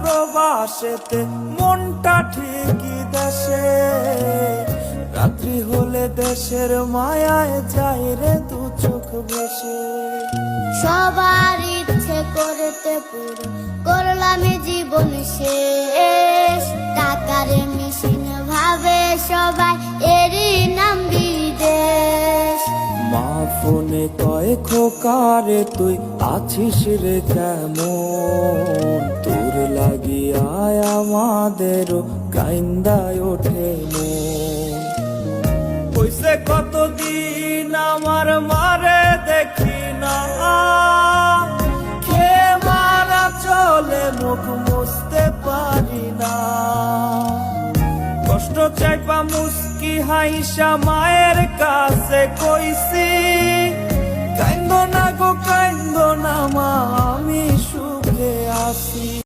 প্রবাসেতে মনটা ঠিকই দেশে, রাত্রি হলে দেশের মায়ায় যায় রে দু চোখ ভেসে। সবার ইচ্ছে করতে পুরো করলাম জীবন শেষ, টাকার মেশিন ভাবে সবাই এরই নাম বিদেশ। মা ফোনে কয় খোকারে তুই আছিস রে কেমন, তোর লাগিয়া আমাদেরও কাইন্দায় ওঠে মন। কইছে কতদিন আমার মারে দেখি না, খেয়ে মারা চলে মুখ মুছতে পারি না। কষ্ট চাইপা মুস্কি হাইসা মায়ের কাছে কইছি, কাইন্দ না গো কাইন্দ না মা, আমি সুখে আছি।